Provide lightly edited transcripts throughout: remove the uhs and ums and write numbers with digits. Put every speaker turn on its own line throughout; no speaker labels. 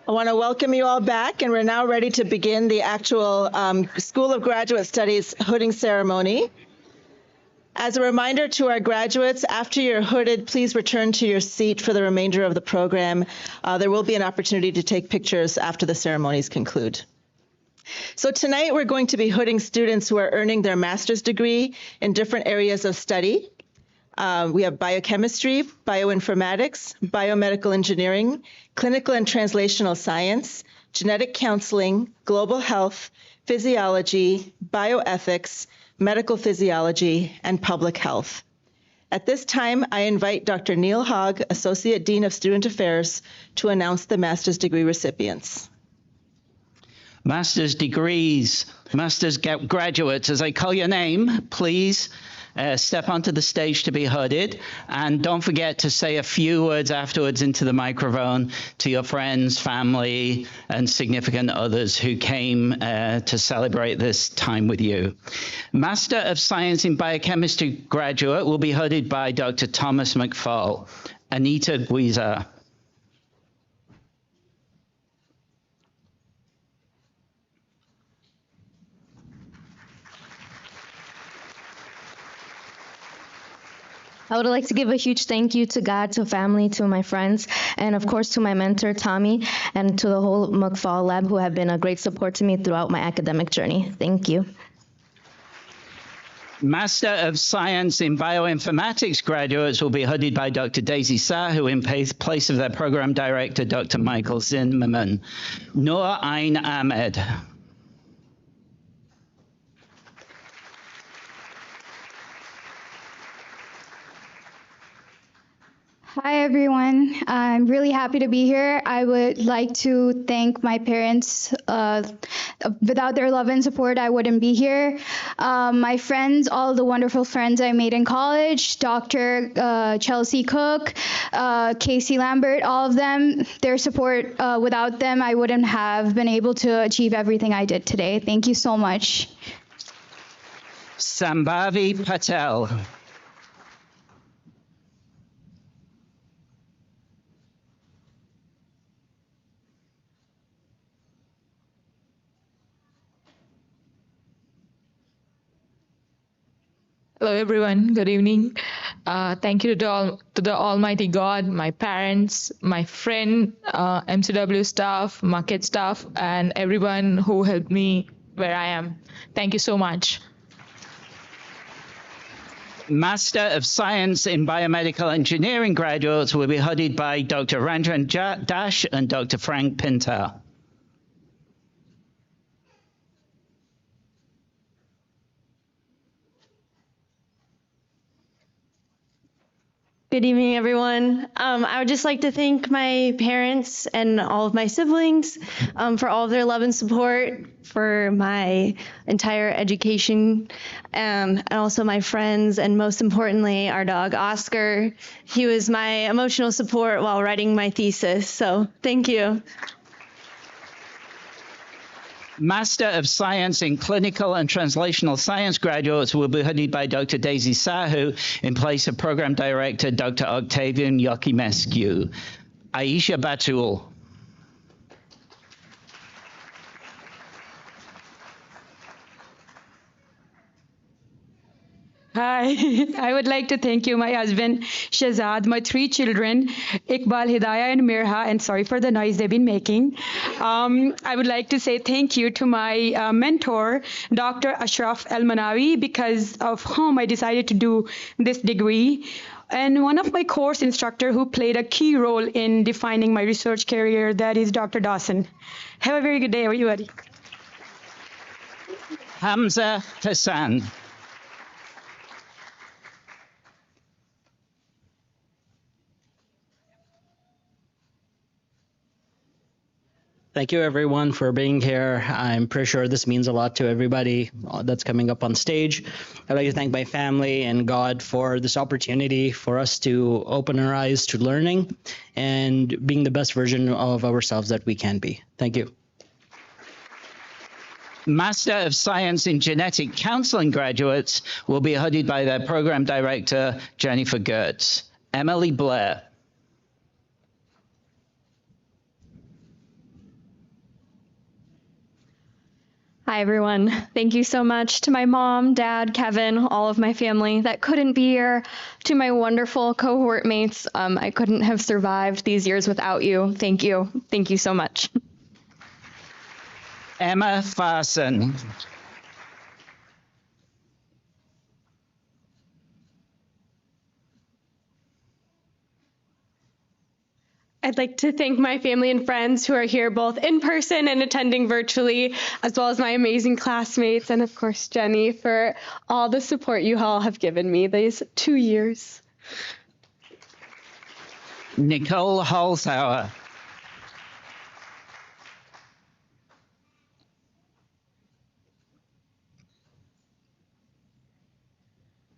I want to welcome you all back, and we're now ready to begin the actual School of Graduate Studies hooding ceremony. As a reminder to our graduates, after you're hooded, please return to your seat for the remainder of the program. There will be an opportunity to take pictures after the ceremonies conclude. So tonight we're going to be hooding students who are earning their master's degree in different areas of study. We have biochemistry, bioinformatics, biomedical engineering, clinical and translational science, genetic counseling, global health, physiology, bioethics, medical physiology, and public health. At this time, I invite Dr. Neil Hogg, Associate Dean of Student Affairs, to announce the master's degree recipients.
Master's degrees, master's graduates, as I call your name, please step onto the stage to be hooded. And don't forget to say a few words afterwards into the microphone to your friends, family, and significant others who came to celebrate this time with you. Master of Science in Biochemistry graduate will be hooded by Dr. Thomas McFall. Anita Guiza.
I would like to give a huge thank you to God, to family, to my friends, and of course to my mentor, Tommy, and to the whole McFall Lab who have been a great support to me throughout my academic journey. Thank you.
Master of Science in Bioinformatics graduates will be hooded by Dr. Daisy Sahu in place of their program director, Dr. Michael Zimmerman. Noor Ain Ahmed.
Hi, everyone. I'm really happy to be here. I would like to thank my parents. Without their love and support, I wouldn't be here. My friends, all the wonderful friends I made in college, Dr. Chelsea Cook, Casey Lambert, all of them, their support, without them, I wouldn't have been able to achieve everything I did today. Thank you so much.
Sambhavi Patel.
Hello, everyone. Good evening. Thank you to the Almighty God, my parents, my friend, MCW staff, market staff, and everyone who helped me where I am. Thank you so much.
Master of Science in Biomedical Engineering graduates will be hooded by Dr. Ranjan Dash and Dr. Frank Pintar.
Good evening, everyone. I would just like to thank my parents and all of my siblings for all of their love and support for my entire education, and also my friends, and most importantly, our dog, Oscar. He was my emotional support while writing my thesis, so thank you.
Master of Science in Clinical and Translational Science graduates will be hooded by Dr. Daisy Sahu in place of Program Director Dr. Octavian Yokimescu. Aisha Batul.
Hi, I would like to thank you, my husband, Shazad, my 3 children, Iqbal, Hidayah, and Mirha, and sorry for the noise they've been making. I would like to say thank you to my mentor, Dr. Ashraf El-Manawi, because of whom I decided to do this degree, and one of my course instructor who played a key role in defining my research career, that is Dr. Dawson. Have a very good day, everybody.
Hamza Hassan.
Thank you, everyone, for being here. I'm pretty sure this means a lot to everybody that's coming up on stage. I'd like to thank my family and God for this opportunity for us to open our eyes to learning and being the best version of ourselves that we can be. Thank you.
Master of Science in Genetic Counseling graduates will be hooded by their program director, Jennifer Gertz. Emily Blair.
Hi, everyone. Thank you so much to my mom, dad, Kevin, all of my family that couldn't be here, to my wonderful cohort mates. I couldn't have survived these years without you. Thank you. Thank you so much.
Emma Farson.
I'd like to thank my family and friends who are here both in person and attending virtually, as well as my amazing classmates and, of course, Jenny, for all the support you all have given me these 2 years.
Nicole Holzhauer.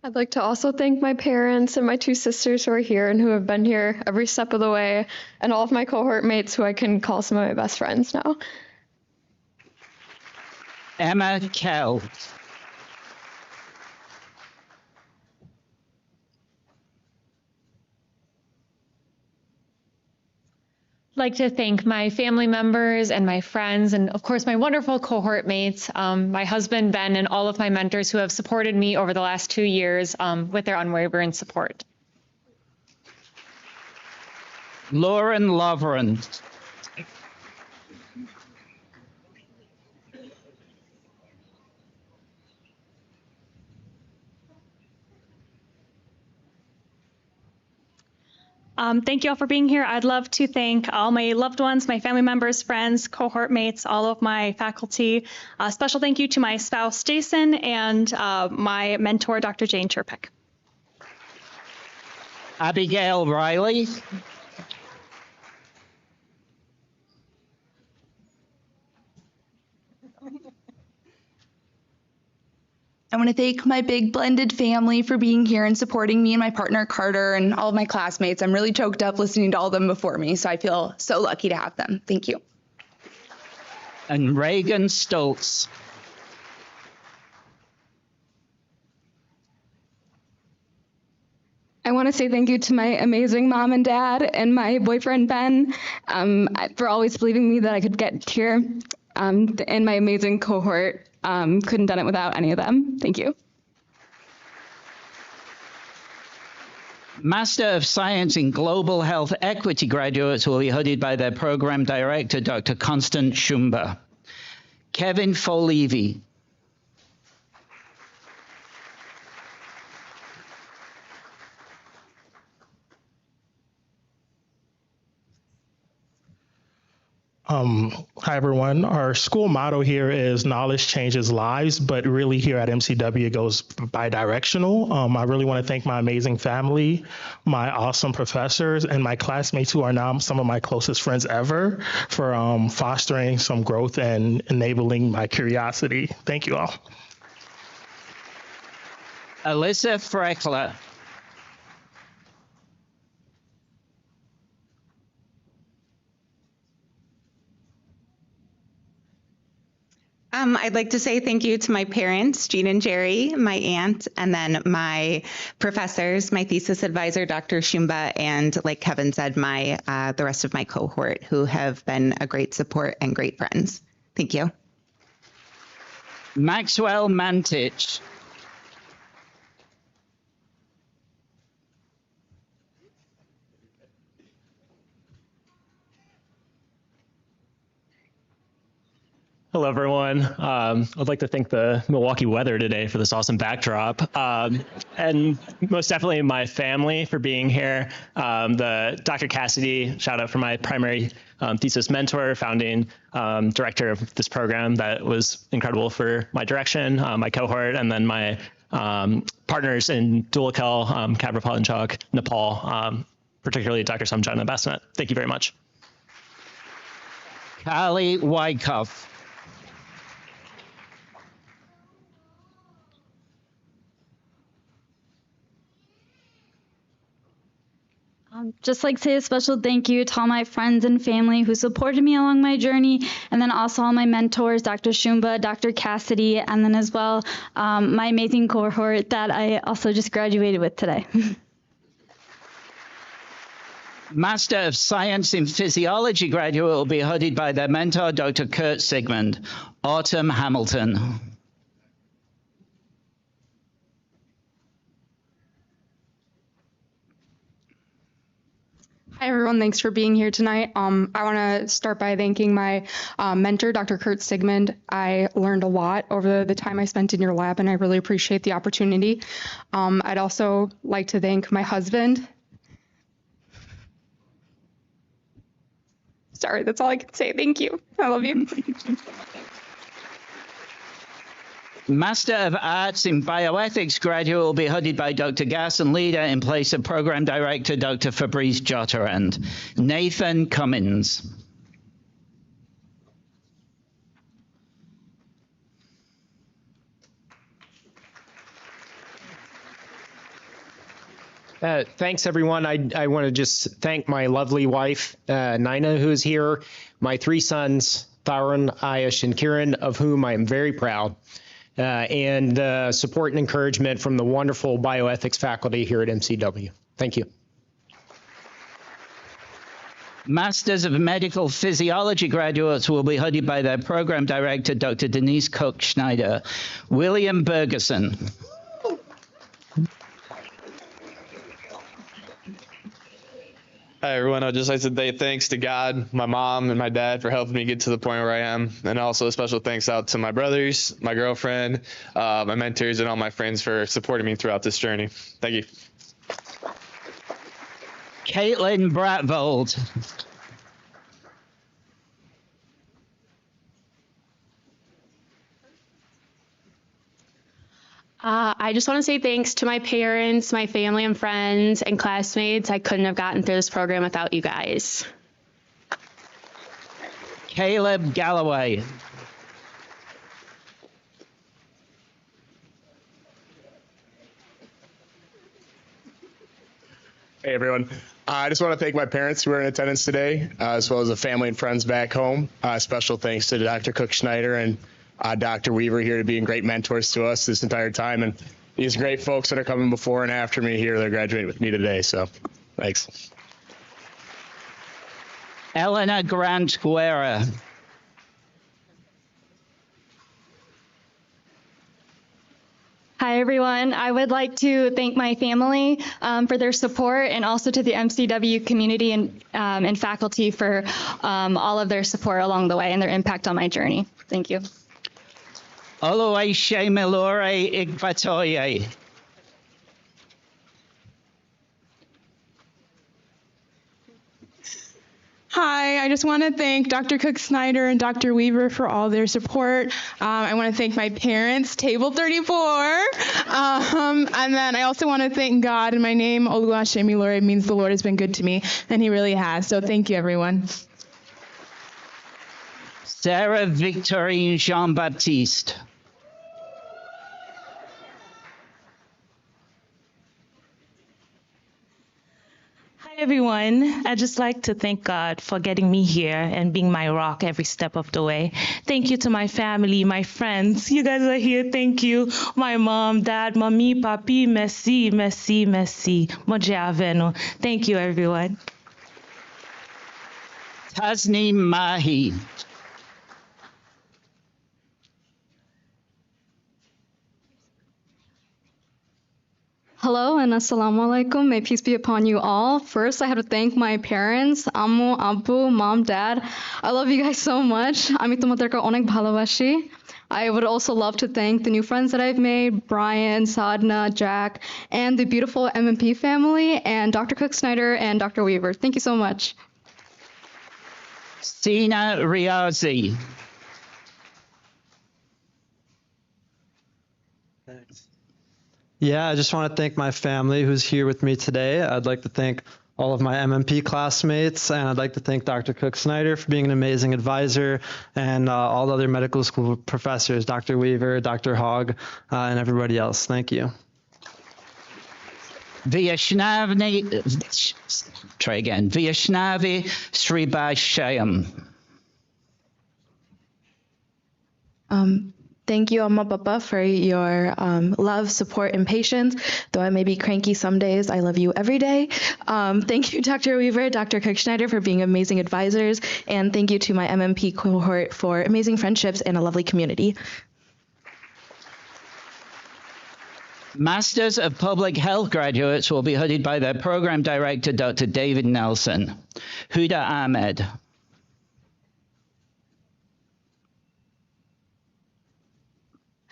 I'd like to also thank my parents and my 2 sisters who are here and who have been here every step of the way, and all of my cohort mates who I can call some of my best friends now.
Emma Kell.
I'd like to thank my family members and my friends, and of course my wonderful cohort mates, my husband Ben, and all of my mentors who have supported me over the last 2 years with their unwavering support.
Lauren Lovren.
Thank you all for being here. I'd love to thank all my loved ones, my family members, friends, cohort mates, all of my faculty. A special thank you to my spouse, Jason, and my mentor, Dr. Jane Chirpik.
Abigail Riley.
I want to thank my big blended family for being here and supporting me and my partner Carter and all of my classmates. I'm really choked up listening to all of them before me, so I feel so lucky to have them. Thank you.
And Reagan Stoltz.
I want to say thank you to my amazing mom and dad and my boyfriend Ben for always believing me that I could get here, and my amazing cohort. Couldn't have done it without any of them. Thank you.
Master of Science in Global Health Equity graduates will be hooded by their program director, Dr. Constance Shumba. Kevin Folevy.
Hi, everyone. Our school motto here is knowledge changes lives, but really here at MCW it goes bi-directional. I really want to thank my amazing family, my awesome professors, and my classmates who are now some of my closest friends ever for fostering some growth and enabling my curiosity. Thank you all.
Alyssa Freckler.
I'd like to say thank you to my parents, Jean and Jerry, my aunt, and then my professors, my thesis advisor, Dr. Shumba, and like Kevin said, the rest of my cohort who have been a great support and great friends. Thank you.
Maxwell Mantich.
Hello, everyone. I'd like to thank the Milwaukee weather today for this awesome backdrop. And most definitely my family for being here. The Dr. Cassidy, shout out for my primary thesis mentor, founding director of this program that was incredible for my direction, my cohort, and then my partners in Dulakel, Kabrapalanchok, Nepal, particularly Dr. Samjana Basnet. Thank you very much.
Kali Wyckoff.
Just like to say a special thank you to all my friends and family who supported me along my journey, and then also all my mentors, Dr. Shumba, Dr. Cassidy, and then as well my amazing cohort that I also just graduated with today.
Master of Science in Physiology graduate will be hooded by their mentor, Dr. Kurt Sigmund. Autumn Hamilton.
Hi, everyone. Thanks for being here tonight. I want to start by thanking my mentor, Dr. Kurt Sigmund. I learned a lot over the time I spent in your lab, and I really appreciate the opportunity. I'd also like to thank my husband. Sorry, that's all I can say. Thank you. I love you.
Master of Arts in Bioethics graduate will be hooded by Dr. Garson Leader in place of Program Director Dr. Fabrice Jotterand. Nathan Cummins.
Thanks, everyone. I want to just thank my lovely wife, Nina, who is here, my 3 sons, Tharon, Ayush, and Kiran, of whom I am very proud, and the support and encouragement from the wonderful bioethics faculty here at MCW. Thank you.
Masters of Medical Physiology graduates will be hooded by their program director, Dr. Denise Cook-Schneider. William Bergeson.
Hi, everyone. I'd just like to say thanks to God, my mom, and my dad for helping me get to the point where I am. And also a special thanks out to my brothers, my girlfriend, my mentors, and all my friends for supporting me throughout this journey. Thank you.
Caitlin Bratvold.
I just want to say thanks to my parents, my family and friends, and classmates. I couldn't have gotten through this program without you guys.
Caleb Galloway.
Hey, everyone. I just want to thank my parents who are in attendance today, as well as the family and friends back home. Special thanks to Dr. Cook-Schneider and Dr. Weaver here to being great mentors to us this entire time. And these great folks that are coming before and after me here that are graduating with me today. So thanks.
Elena Grant Guerra.
Hi, everyone. I would like to thank my family for their support, and also to the MCW community and faculty for all of their support along the way and their impact on my journey. Thank you.
Oluwaseyi Milore Igbatoye.
Hi, I just want to thank Dr. Cook-Schneider and Dr. Weaver for all their support. I want to thank my parents, Table 34. And then I also want to thank God. And my name, Oluwaseyi Milore, means the Lord has been good to me, and he really has. So thank you, everyone.
Sarah Victorine Jean-Baptiste.
Everyone, I'd just like to thank God for getting me here and being my rock every step of the way. Thank you to my family, my friends. You guys are here. Thank you. My mom, dad, mommy, papi, merci, merci, merci. Moje aveno. Thank you, everyone.
Tasneem Mahi.
Hello and assalamu alaikum. May peace be upon you all. First, I have to thank my parents, Ammu, Abu, Mom, Dad. I love you guys so much. Ami tomaderke onek bhalobashi. I would also love to thank the new friends that I've made, Brian, Sadna, Jack, and the beautiful MMP family, and Dr. Cook-Schneider and Dr. Weaver. Thank you so much.
Sina Riazi.
Thanks. Yeah, I just want to thank my family who's here with me today. I'd like to thank all of my MMP classmates, and I'd like to thank Dr. Cook-Schneider for being an amazing advisor, and all the other medical school professors, Dr. Weaver, Dr. Hogg, and everybody else. Thank you.
Vaishnavi Sribashayam.
Thank you, Amma Papa, for your love, support, and patience. Though I may be cranky some days, I love you every day. Thank you, Dr. Weaver, Dr. Cook-Schneider, for being amazing advisors. And thank you to my MMP cohort for amazing friendships and a lovely community.
Masters of Public Health graduates will be hooded by their program director, Dr. David Nelson. Huda Ahmed.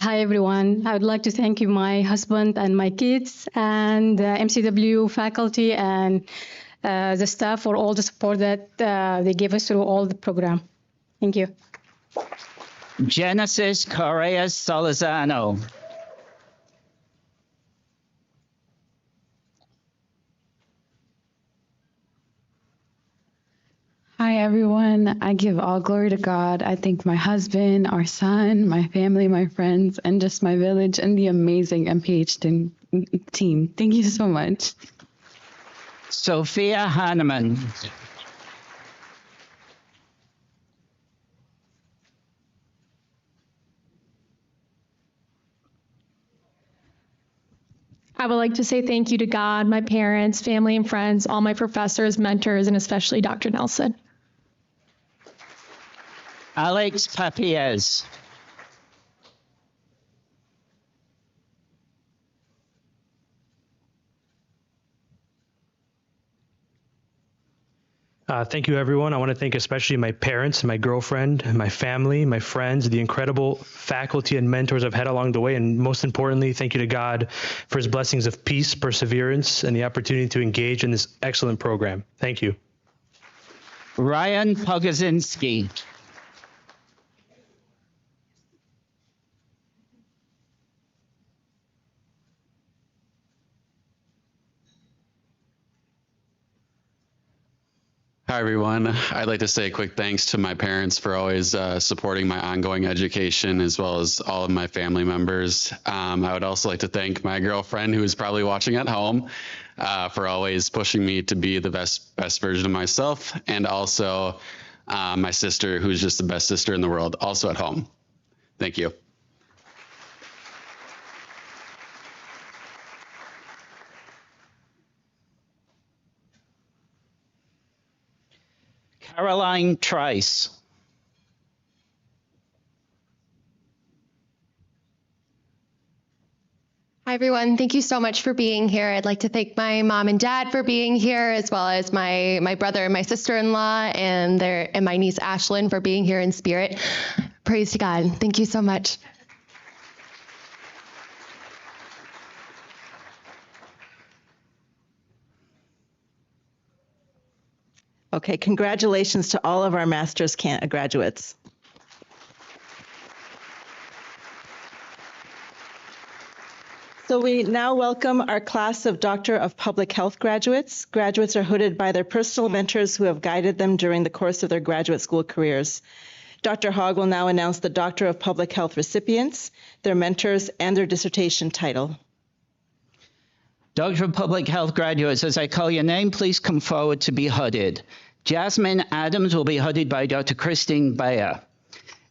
Hi, everyone. I would like to thank you, my husband and my kids, and MCW faculty and the staff for all the support that they gave us through all the program. Thank you.
Genesis Correas Solizano.
Hi, everyone. I give all glory to God. I thank my husband, our son, my family, my friends, and just my village and the amazing MPH team. Thank you so much.
Sophia Hanneman.
I would like to say thank you to God, my parents, family and friends, all my professors, mentors, and especially Dr. Nelson.
Alex Papiez.
Thank you, everyone. I want to thank especially my parents, my girlfriend, my family, my friends, the incredible faculty and mentors I've had along the way, and most importantly, thank you to God for his blessings of peace, perseverance, and the opportunity to engage in this excellent program. Thank you.
Ryan Pogozinski.
Hi, everyone. I'd like to say a quick thanks to my parents for always supporting my ongoing education, as well as all of my family members. I would also like to thank my girlfriend, who is probably watching at home, for always pushing me to be the best version of myself, and also my sister, who's just the best sister in the world, also at home. Thank you.
Caroline Trice.
Hi, everyone. Thank you so much for being here. I'd like to thank my mom and dad for being here, as well as my brother and my sister-in-law and my niece Ashlyn for being here in spirit. Praise to God. Thank you so much.
Okay, congratulations to all of our master's graduates. So we now welcome our class of Doctor of Public Health graduates. Graduates are hooded by their personal mentors who have guided them during the course of their graduate school careers. Dr. Hogg will now announce the Doctor of Public Health recipients, their mentors, and their dissertation title.
Doctor of Public Health graduates, as I call your name, please come forward to be hooded. Jasmine Adams will be hooded by Dr. Christine Bayer.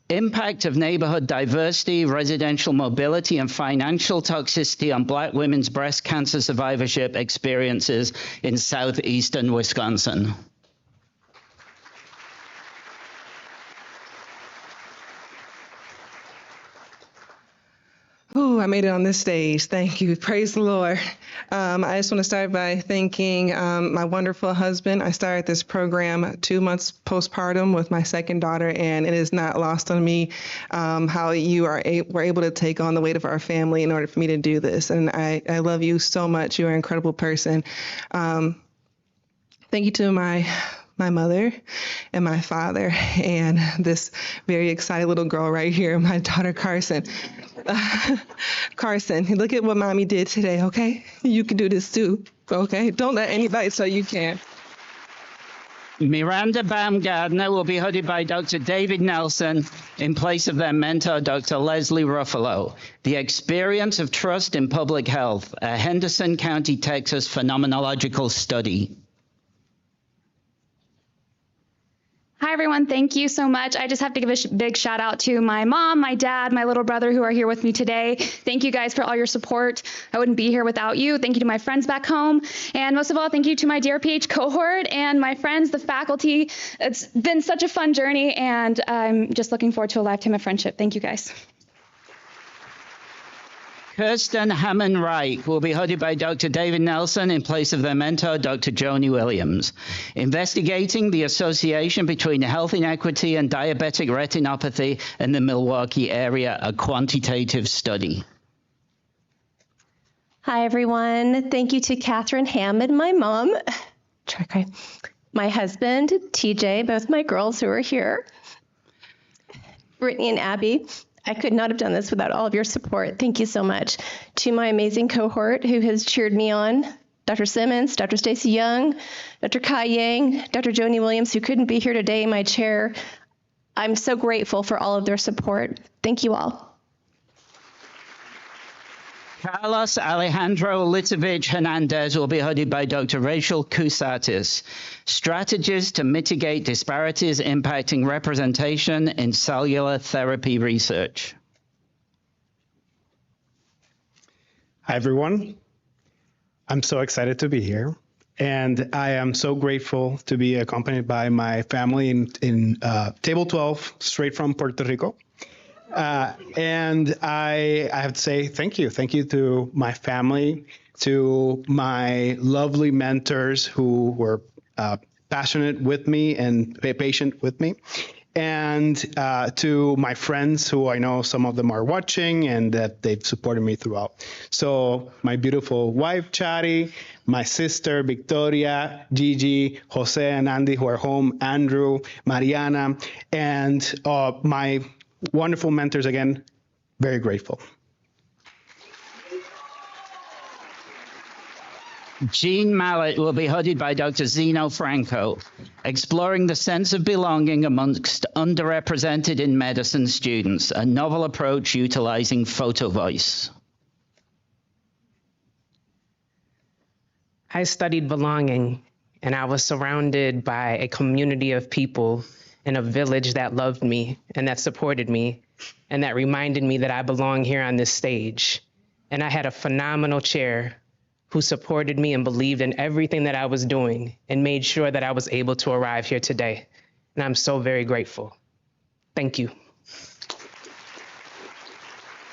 Impact of neighborhood diversity, residential mobility, and financial toxicity on Black women's breast cancer survivorship experiences in southeastern Wisconsin.
Ooh, I made it on this stage. Thank you. Praise the Lord. I just want to start by thanking my wonderful husband. I started this program 2 months postpartum with my second daughter, and it is not lost on me how you were able to take on the weight of our family in order for me to do this. And I love you so much. You're an incredible person. Thank you to my mother and my father and this very excited little girl right here, my daughter Carson. Carson, look at what mommy did today, okay? You can do this too, okay? Don't let anybody tell you can't.
Miranda Baumgardner will be hooded by Dr. David Nelson in place of their mentor, Dr. Leslie Ruffalo. The Experience of Trust in Public Health, a Henderson County, Texas phenomenological study.
Hi, everyone. Thank you so much. I just have to give a big shout out to my mom, my dad, my little brother who are here with me today. Thank you guys for all your support. I wouldn't be here without you. Thank you to my friends back home. And most of all, thank you to my DRPH cohort and my friends, the faculty. It's been such a fun journey, and I'm just looking forward to a lifetime of friendship. Thank you, guys.
Kirsten Hammond-Reich will be hooded by Dr. David Nelson in place of their mentor, Dr. Joni Williams, investigating the association between health inequity and diabetic retinopathy in the Milwaukee area, a quantitative study.
Hi, everyone. Thank you to Catherine Hammond, my mom, my husband, TJ, both my girls who are here, Brittany and Abby. I could not have done this without all of your support. Thank you so much. To my amazing cohort who has cheered me on, Dr. Simmons, Dr. Stacy Young, Dr. Kai Yang, Dr. Joni Williams, who couldn't be here today in my chair. I'm so grateful for all of their support. Thank you all.
Carlos Alejandro Litovich Hernandez will be hooded by Dr. Rachel Kusatis. Strategies to mitigate disparities impacting representation in cellular therapy research.
Hi, everyone. I'm so excited to be here. And I am so grateful to be accompanied by my family in Table 12, straight from Puerto Rico. And I have to say thank you. Thank you to my family, to my lovely mentors who were passionate with me and patient with me, and to my friends who I know some of them are watching and that they've supported me throughout. So my beautiful wife, Chari, my sister, Victoria, Gigi, Jose and Andy who are home, Andrew, Mariana, and my wonderful mentors again, very grateful.
Jean Mallett will be hooded by Dr. Zeno Franco, exploring the sense of belonging amongst underrepresented in medicine students, a novel approach utilizing photo voice.
I studied belonging, and I was surrounded by a community of people in a village that loved me and that supported me and that reminded me that I belong here on this stage. And I had a phenomenal chair who supported me and believed in everything that I was doing and made sure that I was able to arrive here today. And I'm so very grateful. Thank you.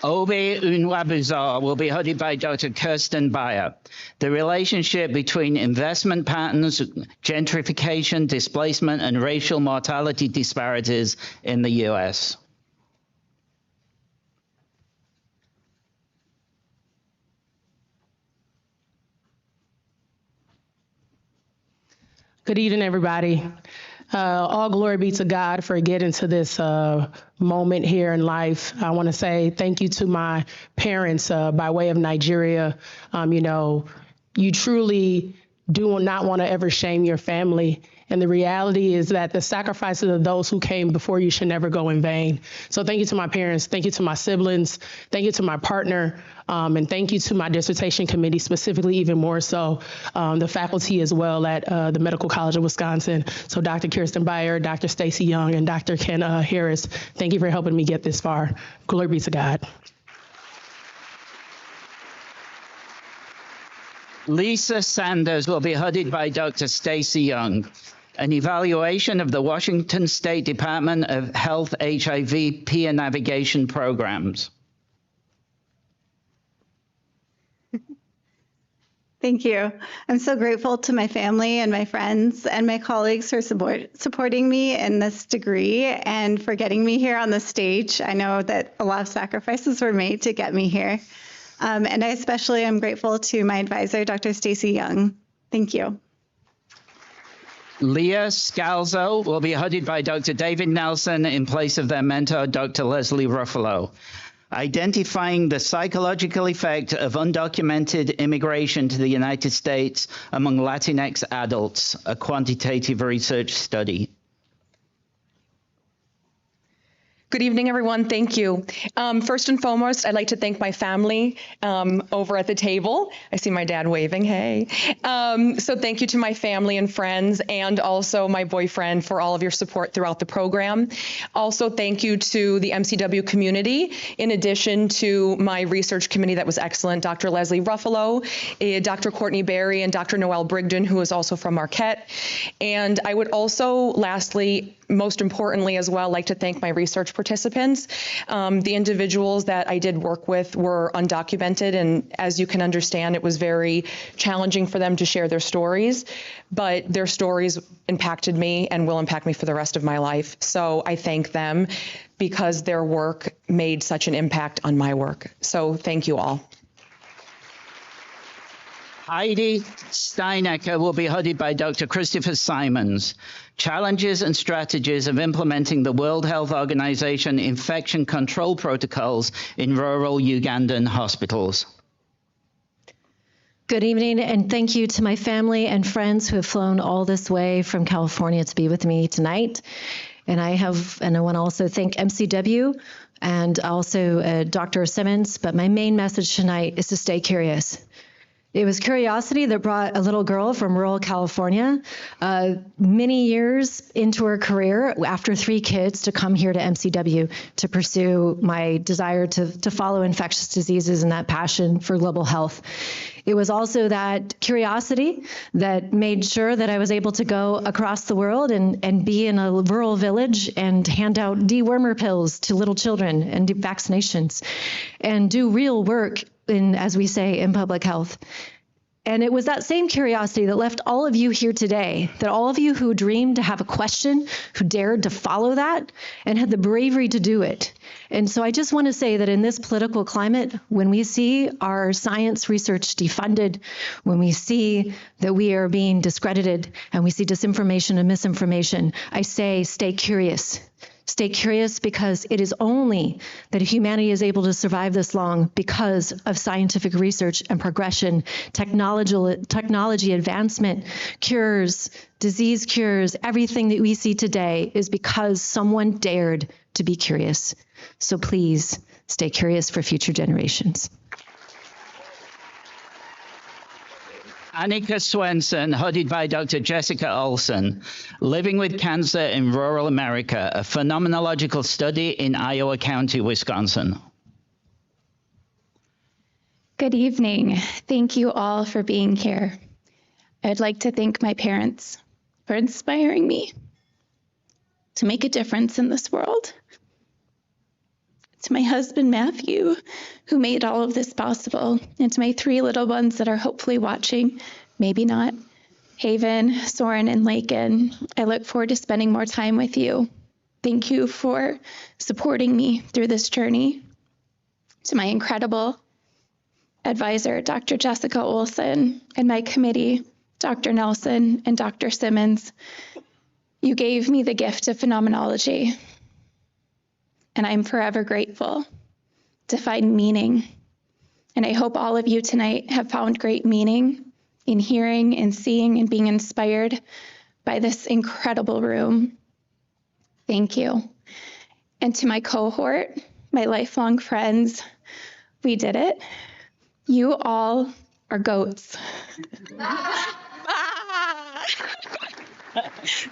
Obi Unwabuzar will be hooded by Dr. Kirsten Bayer. The relationship between investment patterns, gentrification, displacement, and racial mortality disparities in the U.S.
Good evening, everybody. All glory be to God for getting to this moment here in life. I want to say thank you to my parents by way of Nigeria. You truly do not want to ever shame your family. And the reality is that the sacrifices of those who came before you should never go in vain. So thank you to my parents. Thank you to my siblings. Thank you to my partner. And thank you to my dissertation committee, specifically even more so the faculty as well at the Medical College of Wisconsin. So Dr. Kirsten Bayer, Dr. Stacy Young, and Dr. Ken Harris, thank you for helping me get this far. Glory be to God.
Lisa Sanders will be hooded by Dr. Stacy Young. An evaluation of the Washington State Department of Health HIV peer navigation programs.
Thank you. I'm so grateful to my family and my friends and my colleagues for supporting me in this degree and for getting me here on the stage. I know that a lot of sacrifices were made to get me here. And I especially am grateful to my advisor, Dr. Stacy Young. Thank you.
Leah Scalzo will be hooded by Dr. David Nelson in place of their mentor, Dr. Leslie Ruffalo. Identifying the psychological effect of undocumented immigration to the United States among Latinx adults, a quantitative research study.
Good evening, everyone. Thank you. First and foremost, I'd like to thank my family over at the table. I see my dad waving, hey. So thank you to my family and friends, and also my boyfriend for all of your support throughout the program. Also, thank you to the MCW community, in addition to my research committee that was excellent, Dr. Leslie Ruffalo, Dr. Courtney Berry, and Dr. Noelle Brigden, who is also from Marquette. And I would also, lastly, most importantly as well, like to thank my research participants. The individuals that I did work with were undocumented, and as you can understand, it was very challenging for them to share their stories, but their stories impacted me and will impact me for the rest of my life. So I thank them because their work made such an impact on my work. So thank you all.
Heidi Steinecker will be hooded by Dr. Christopher Simons. Challenges and strategies of implementing the World Health Organization infection control protocols in rural Ugandan hospitals.
Good evening, and thank you to my family and friends who have flown all this way from California to be with me tonight. And I want to also thank MCW and also Dr. Simmons, but my main message tonight is to stay curious. It was curiosity that brought a little girl from rural California many years into her career after 3 kids to come here to MCW to pursue my desire to follow infectious diseases and that passion for global health. It was also that curiosity that made sure that I was able to go across the world and be in a rural village and hand out dewormer pills to little children and do vaccinations and do real work in, as we say, in public health. And it was that same curiosity that left all of you here today, that all of you who dreamed to have a question, who dared to follow that, and had the bravery to do it. And so I just want to say that in this political climate, when we see our science research defunded, when we see that we are being discredited, and we see disinformation and misinformation, I say stay curious. Stay curious, because it is only that humanity is able to survive this long because of scientific research and progression, technology advancement, cures, disease cures. Everything that we see today is because someone dared to be curious. So please stay curious for future generations.
Annika Swenson, hooded by Dr. Jessica Olson. Living with Cancer in Rural America, a phenomenological study in Iowa County, Wisconsin.
Good evening. Thank you all for being here. I'd like to thank my parents for inspiring me to make a difference in this world. To my husband, Matthew, who made all of this possible, and to my 3 little ones that are hopefully watching, maybe not, Haven, Soren, and Lakin. I look forward to spending more time with you. Thank you for supporting me through this journey. To my incredible advisor, Dr. Jessica Olson, and my committee, Dr. Nelson and Dr. Simmons, you gave me the gift of phenomenology. And I'm forever grateful to find meaning. And I hope all of you tonight have found great meaning in hearing and seeing and being inspired by this incredible room. Thank you. And to my cohort, my lifelong friends, we did it. You all are goats.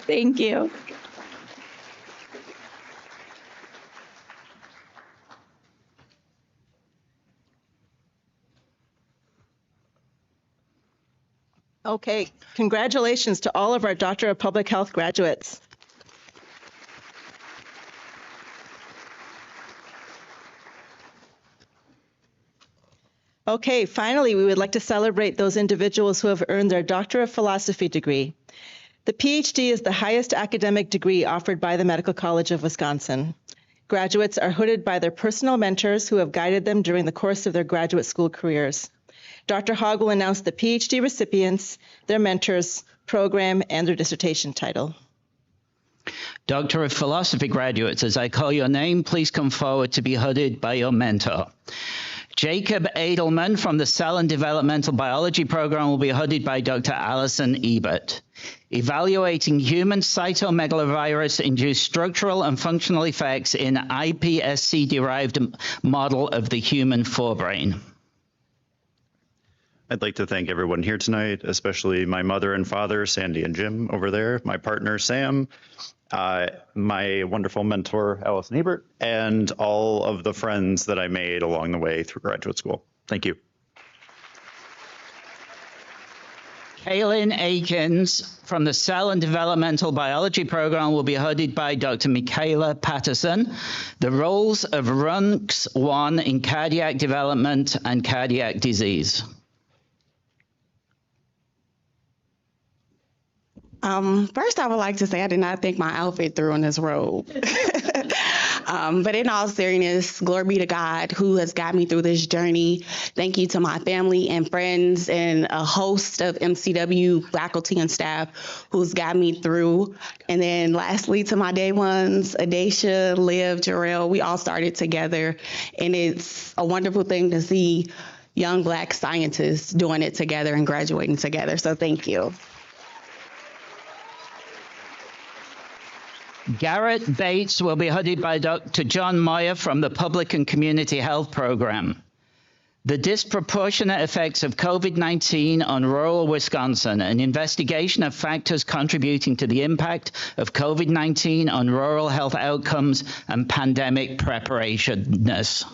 Thank you.
Okay, congratulations to all of our Doctor of Public Health graduates. Okay, finally, we would like to celebrate those individuals who have earned their Doctor of Philosophy degree. The PhD is the highest academic degree offered by the Medical College of Wisconsin. Graduates are hooded by their personal mentors who have guided them during the course of their graduate school careers. Dr. Hogg will announce the PhD recipients, their mentors, program, and their dissertation title.
Doctor of Philosophy graduates, as I call your name, please come forward to be hooded by your mentor. Jacob Edelman from the Cell and Developmental Biology program will be hooded by Dr. Alison Ebert. Evaluating human cytomegalovirus-induced structural and functional effects in iPSC-derived model of the human forebrain.
I'd like to thank everyone here tonight, especially my mother and father, Sandy and Jim over there, my partner, Sam, my wonderful mentor, Alison Ebert, and all of the friends that I made along the way through graduate school. Thank you.
Kaylin Akins from the Cell and Developmental Biology program will be hooded by Dr. Michaela Patterson. The roles of RUNX1 in cardiac development and cardiac disease.
First, I would like to say I did not think my outfit through in this robe. But in all seriousness, glory be to God who has got me through this journey. Thank you to my family and friends and a host of MCW faculty and staff who's got me through. And then lastly, to my day ones, Adacia, Liv, Jarrell, we all started together. And it's a wonderful thing to see young Black scientists doing it together and graduating together. So thank you.
Garrett Bates will be hooded by Dr. John Moyer from the Public and Community Health Program. The disproportionate effects of COVID-19 on rural Wisconsin, an investigation of factors contributing to the impact of COVID-19 on rural health outcomes and pandemic preparedness.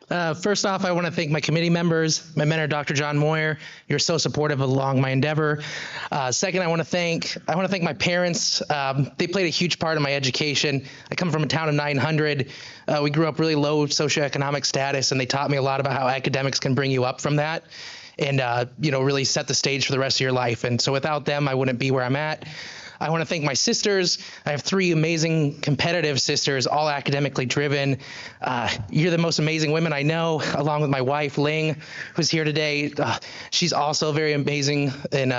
First off, I want to thank my committee members, my mentor, Dr. John Moyer. You're so supportive along my endeavor. Second, I want to thank my parents. They played a huge part in my education. I come from a town of 900. We grew up really low socioeconomic status, and they taught me a lot about how academics can bring you up from that and, really set the stage for the rest of your life. And so without them, I wouldn't be where I'm at. I want to thank my sisters. I have 3 amazing competitive sisters, all academically driven. You're the most amazing women I know, along with my wife, Ling, who's here today. She's also very amazing in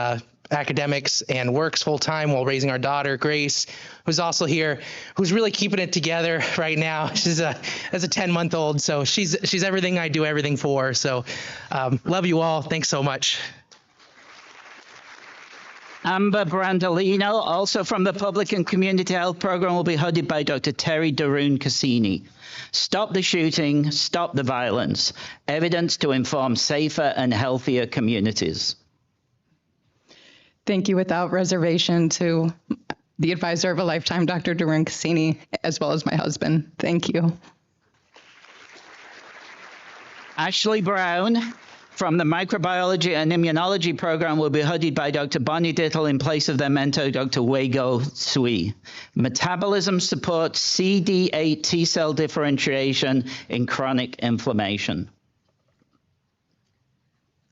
academics and works full time while raising our daughter, Grace, who's also here, who's really keeping it together right now. She's as a 10-month-old, so she's everything I do everything for. So love you all. Thanks so much.
Amber Brandolino, also from the Public and Community Health Program, will be hooded by Dr. Terry Daroon Cassini. Stop the shooting, stop the violence. Evidence to inform safer and healthier communities.
Thank you without reservation to the advisor of a lifetime, Dr. Daroon Cassini, as well as my husband. Thank you.
Ashley Brown from the Microbiology and Immunology program will be hooded by Dr. Bonnie Dittle in place of their mentor, Dr. Weigo Sui. Metabolism supports CD8 T-cell differentiation in chronic inflammation.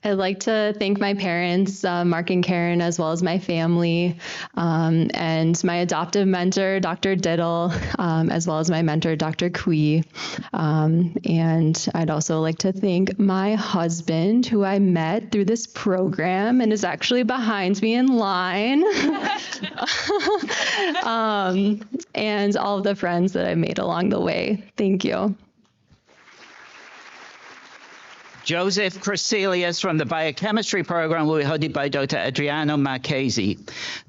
I'd like to thank my parents, Mark and Karen, as well as my family, and my adoptive mentor, Dr. Diddle, as well as my mentor, Dr. Kui. And I'd also like to thank my husband, who I met through this program and is actually behind me in line, and all of the friends that I made along the way. Thank you.
Joseph Crecelius from the Biochemistry program will be hooded by Dr. Adriano Marchesi.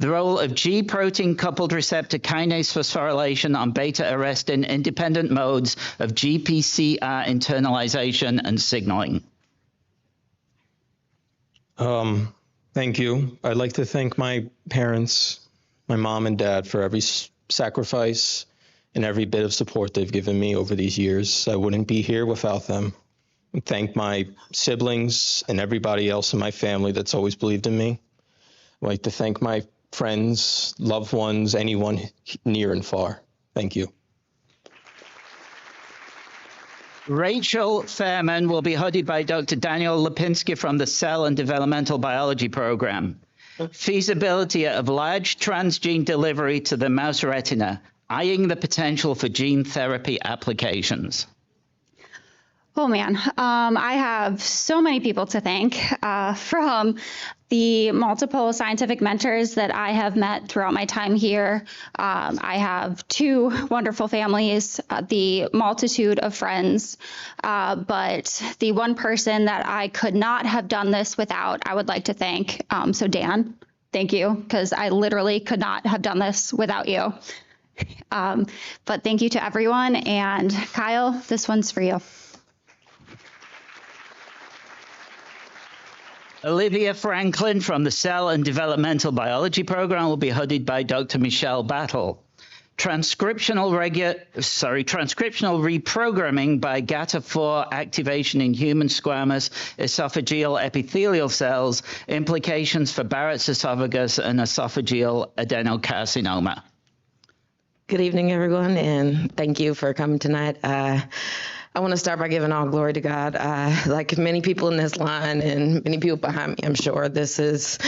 The role of G protein coupled receptor kinase phosphorylation on beta-arrestin independent modes of GPCR internalization and signaling.
Thank you. I'd like to thank my parents, my mom and dad, for every sacrifice and every bit of support they've given me over these years. I wouldn't be here without them. Thank my siblings and everybody else in my family that's always believed in me. I'd like to thank my friends, loved ones, anyone near and far. Thank you.
Rachel Fairman will be hooded by Dr. Daniel Lipinski from the Cell and Developmental Biology program. Feasibility of large transgene delivery to the mouse retina, eyeing the potential for gene therapy applications.
Oh man, I have so many people to thank, from the multiple scientific mentors that I have met throughout my time here. I have 2 wonderful families, the multitude of friends, but the one person that I could not have done this without, I would like to thank. So Dan, thank you, because I literally could not have done this without you. But thank you to everyone, and Kyle, this one's for you.
Olivia Franklin from the Cell and Developmental Biology program will be hooded by Dr. Michelle Battle. Transcriptional reprogramming by GATA4 activation in human squamous esophageal epithelial cells, implications for Barrett's esophagus and esophageal adenocarcinoma.
Good evening, everyone, and thank you for coming tonight. I want to start by giving all glory to God. Like many people in this line and many people behind me, I'm sure this is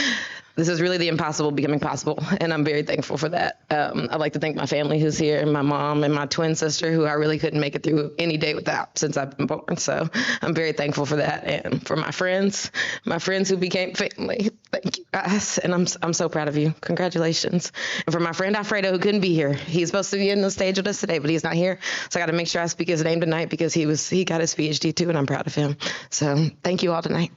really the impossible becoming possible, and I'm very thankful for that. I'd like to thank my family who's here, and my mom and my twin sister who I really couldn't make it through any day without since I've been born. So I'm very thankful for that, and for my friends who became family. Thank you guys, and I'm so proud of you. Congratulations. And for my friend Alfredo who couldn't be here, he's supposed to be in the stage with us today, but he's not here. So I got to make sure I speak his name tonight because he got his PhD too, and I'm proud of him. So thank you all tonight.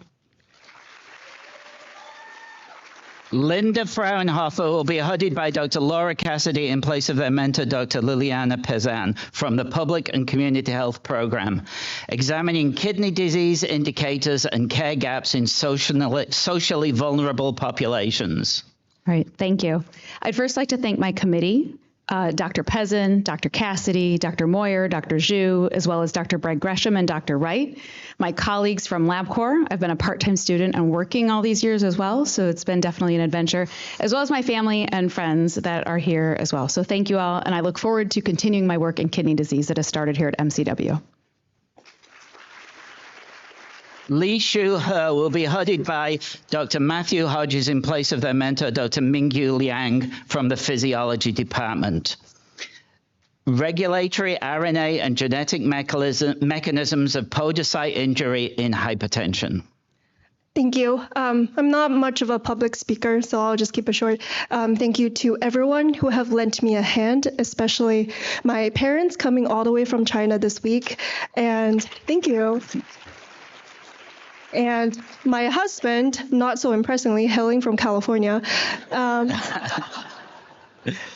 Linda Fraunhofer will be hooded by Dr. Laura Cassidy in place of their mentor, Dr. Liliana Pezan, from the Public and Community Health Program, examining kidney disease indicators and care gaps in socially vulnerable populations.
All right, thank you. I'd first like to thank my committee, Dr. Pezan, Dr. Cassidy, Dr. Moyer, Dr. Zhu, as well as Dr. Brad Gresham and Dr. Wright. My colleagues from LabCorp, I've been a part-time student and working all these years as well, so it's been definitely an adventure, as well as my family and friends that are here as well. So thank you all, and I look forward to continuing my work in kidney disease that has started here at MCW.
Li Shu He will be hooded by Dr. Matthew Hodges in place of their mentor, Dr. Mingyu Liang from the Physiology Department. Regulatory RNA and genetic mechanisms of podocyte injury in hypertension.
Thank you. I'm not much of a public speaker, so I'll just keep it short. Thank you to everyone who have lent me a hand, especially my parents coming all the way from China this week. And thank you. And my husband, not so impressively, hailing from California.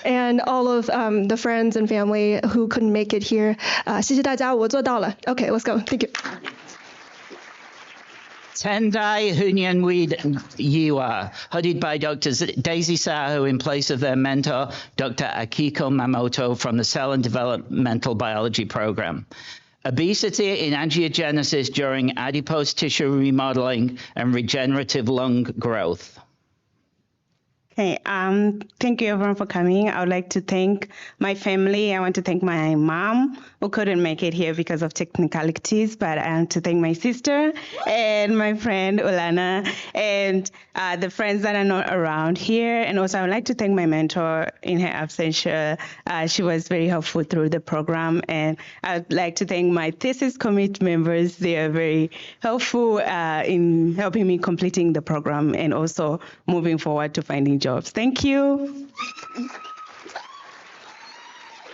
And all of the friends and family who couldn't make it here. 谢谢大家，我做到了. Okay, let's go. Thank you.
Tendai Hunyanweed Yiwa, hooded by Dr. Daisy Sahu in place of their mentor, Dr. Akiko Mamoto from the Cell and Developmental Biology Program. Obesity in angiogenesis during adipose tissue remodeling and regenerative lung growth.
Okay, thank you everyone for coming. I would like to thank my family. I want to thank my mom who couldn't make it here because of technicalities, but I want to thank my sister and my friend Ulana and the friends that are not around here. And also I would like to thank my mentor in her absence. She was very helpful through the program. And I would like to thank my thesis committee members. They are very helpful in helping me completing the program and also moving forward to finding jobs. Thank you.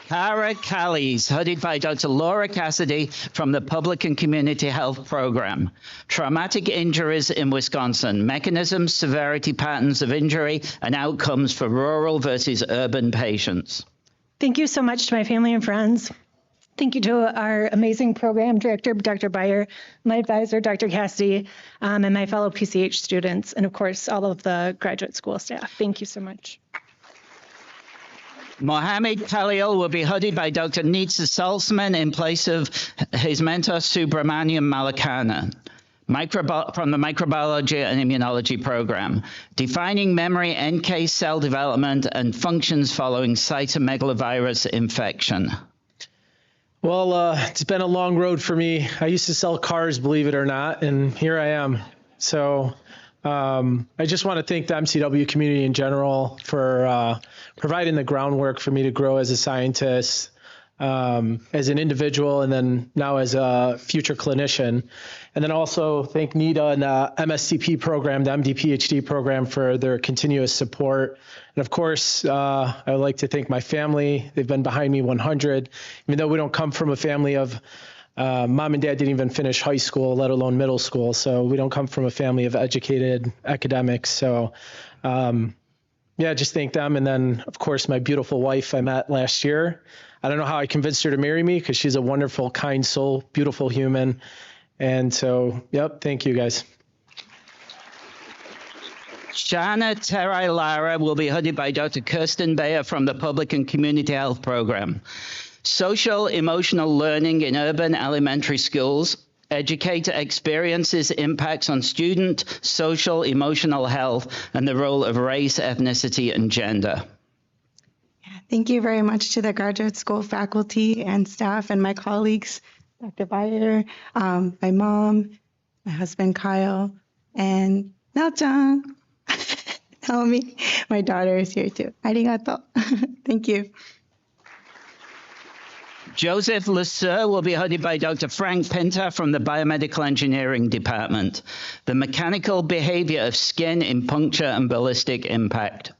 Kara Callies, hooded by Dr. Laura Cassidy from the Public and Community Health Program. Traumatic injuries in Wisconsin, mechanisms, severity patterns of injury, and outcomes for rural versus urban patients.
Thank you so much to my family and friends. Thank you to our amazing program director, Dr. Beyer, my advisor, Dr. Cassidy, and my fellow PCH students, and of course, all of the graduate school staff. Thank you so much.
Mohammed Khalil will be hooded by Dr. Nitsa Salzman in place of his mentor, Subramaniam Malakana, from the Microbiology and Immunology Program, defining memory NK cell development and functions following cytomegalovirus infection.
Well, it's been a long road for me. I used to sell cars, believe it or not, and here I am. So I just want to thank the MCW community in general for providing the groundwork for me to grow as a scientist. as an individual and then now as a future clinician. And then also thank NITA and the MSCP program, the MD PhD program, for their continuous support. And of course, I would like to thank my family. They've been behind me 100, even though we don't come from a family of mom and dad didn't even finish high school, let alone middle school. So we don't come from a family of educated academics. So yeah, just thank them. And then, of course, my beautiful wife I met last year. I don't know how I convinced her to marry me because she's a wonderful, kind soul, beautiful human. And so, yep, thank you guys.
Shana Terai Lara will be hooded by Dr. Kirsten Bayer from the Public and Community Health Program. Social emotional learning in urban elementary schools. Educator experiences impacts on student social emotional health and the role of race, ethnicity, and gender.
Thank you very much to the graduate school faculty and staff and my colleagues, Dr. Bayer, my mom, my husband Kyle, and Naochan. Naomi, my daughter is here too. Arigato. Thank you.
Joseph Lesueur will be hooded by Dr. Frank Pinter from the Biomedical Engineering Department. The mechanical behavior of skin in puncture and ballistic impact.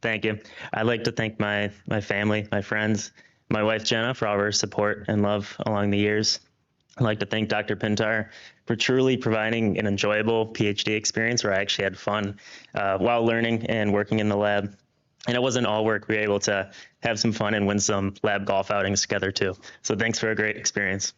Thank you. I'd like to thank my family, my friends, my wife Jenna for all of her support and love along the years. I'd like to thank Dr. Pintar for truly providing an enjoyable PhD experience where I actually had fun while learning and working in the lab. And it wasn't all work. We were able to have some fun and win some lab golf outings together too. So thanks for a great experience.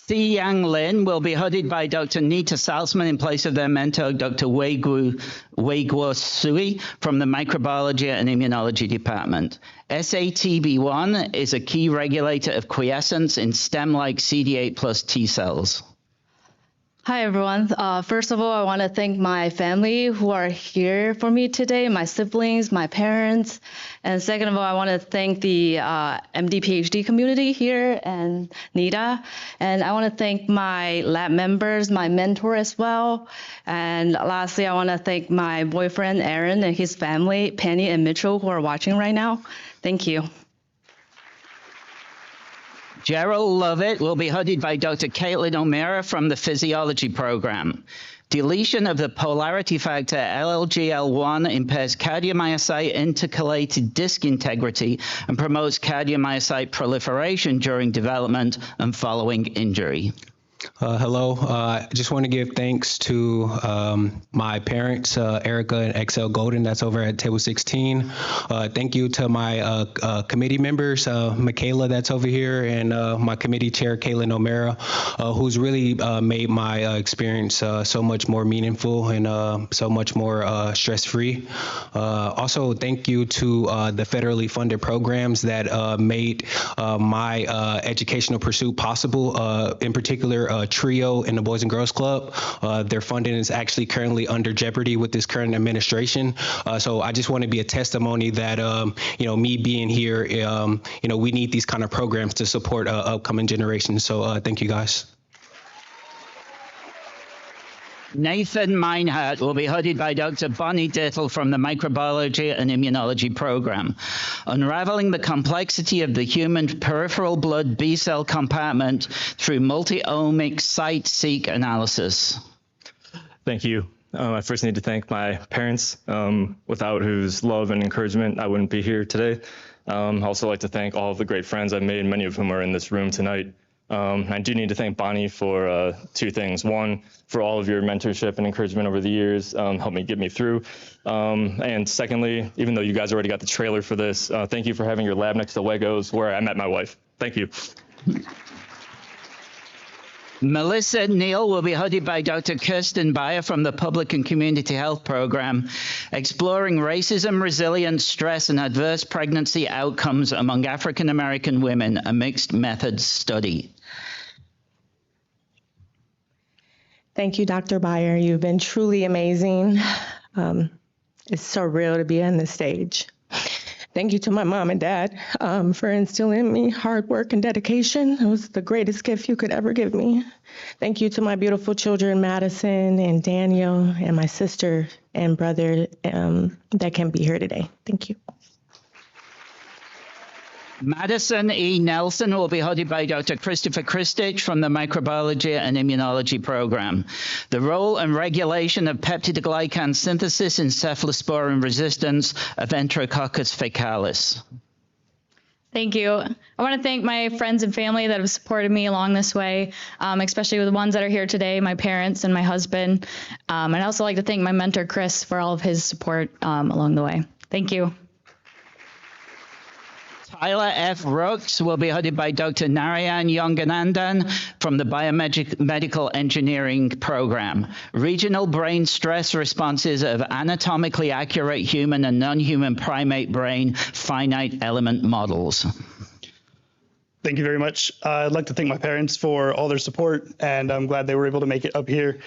Si Yang Lin will be hooded by Dr. Nita Salzman in place of their mentor, Dr. Wei Guo Sui from the Microbiology and Immunology Department. SATB1 is a key regulator of quiescence in stem-like CD8 plus T cells.
Hi, everyone. First of all, I want to thank my family who are here for me today, my siblings, my parents. And second of all, I want to thank the MD PhD community here and NITA. And I want to thank my lab members, my mentor as well. And lastly, I want to thank my boyfriend, Aaron, and his family, Penny and Mitchell, who are watching right now. Thank you.
Gerald Lovett will be hooded by Dr. Caitlin O'Meara from the Physiology Program. Deletion of the polarity factor LLGL1 impairs cardiomyocyte intercalated disc integrity and promotes cardiomyocyte proliferation during development and following injury.
Hello. I just want to give thanks to my parents, Erica and Excel Golden, that's over at table 16. Thank you to my committee members, Michaela, that's over here, and my committee chair, Caitlin O'Meara, who's really made my experience so much more meaningful and so much more stress-free. Also, thank you to the federally funded programs that made my educational pursuit possible, in particular, TRIO and the Boys and Girls Club. Their funding is actually currently under jeopardy with this current administration. So I just want to be a testimony that, me being here, we need these kind of programs to support upcoming generations. So thank you, guys.
Nathan Meinhardt will be hooded by Dr. Bonnie Dittel from the Microbiology and Immunology Program. Unraveling the complexity of the human peripheral blood B-cell compartment through multi-omic site-seq analysis.
Thank you. I first need to thank my parents, without whose love and encouragement I wouldn't be here today. I'd also like to thank all of the great friends I've made, many of whom are in this room tonight. I do need to thank Bonnie for two things. One, for all of your mentorship and encouragement over the years, helped me get me through. And secondly, even though you guys already got the trailer for this, thank you for having your lab next to Legos where I met my wife. Thank you.
Melissa Neal will be hooded by Dr. Kirsten Bayer from the Public and Community Health Program, exploring racism, resilience, stress, and adverse pregnancy outcomes among African American women, a mixed methods study.
Thank you, Dr. Bayer. You've been truly amazing. It's surreal to be on this stage. Thank you to my mom and dad for instilling in me hard work and dedication. It was the greatest gift you could ever give me. Thank you to my beautiful children, Madison and Daniel, and my sister and brother that can be here today. Thank you.
Madison E. Nelson will be hosted by Dr. Christopher Christich from the Microbiology and Immunology program. The role and regulation of peptidoglycan synthesis in cephalosporin resistance of Enterococcus faecalis.
Thank you. I want to thank my friends and family that have supported me along this way, especially the ones that are here today, my parents and my husband. And I'd also like to thank my mentor, Chris, for all of his support along the way. Thank you.
Tyler F. Rooks will be hosted by Dr. Narayan Yoganandan from the Biomedical Engineering program. Regional brain stress responses of anatomically accurate human and non-human primate brain finite element models.
Thank you very much. I'd like to thank my parents for all their support, and I'm glad they were able to make it up here.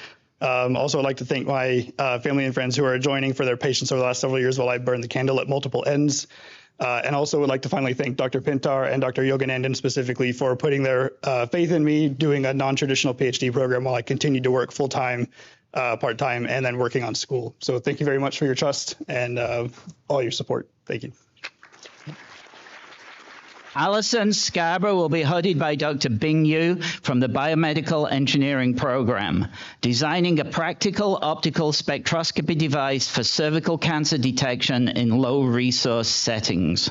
Also, I'd like to thank my family and friends who are joining for their patience over the last several years while I burned the candle at multiple ends. And also would like to finally thank Dr. Pintar and Dr. Yoganandan specifically for putting their faith in me, doing a non-traditional PhD program while I continued to work full-time, part-time, and then working on school. So thank you very much for your trust and all your support. Thank you.
Alison Scarborough will be hosted by Dr. Bing Yu from the Biomedical Engineering program, designing a practical optical spectroscopy device for cervical cancer detection in low-resource settings.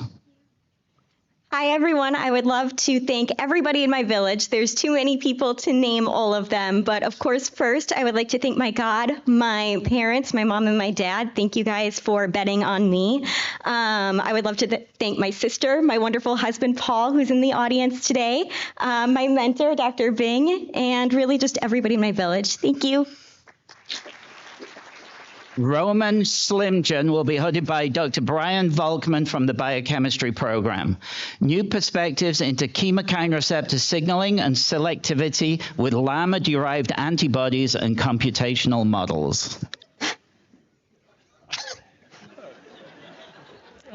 Hi, everyone. I would love to thank everybody in my village. There's too many people to name all of them. But of course, first, I would like to thank my God, my parents, my mom and my dad. Thank you guys for betting on me. I would love to thank my sister, my wonderful husband, Paul, who's in the audience today, my mentor, Dr. Bing, and really just everybody in my village. Thank you.
Roman Slimjan will be hosted by Dr. Brian Volkman from the Biochemistry program. New perspectives into chemokine receptor signaling and selectivity with llama-derived antibodies and computational models.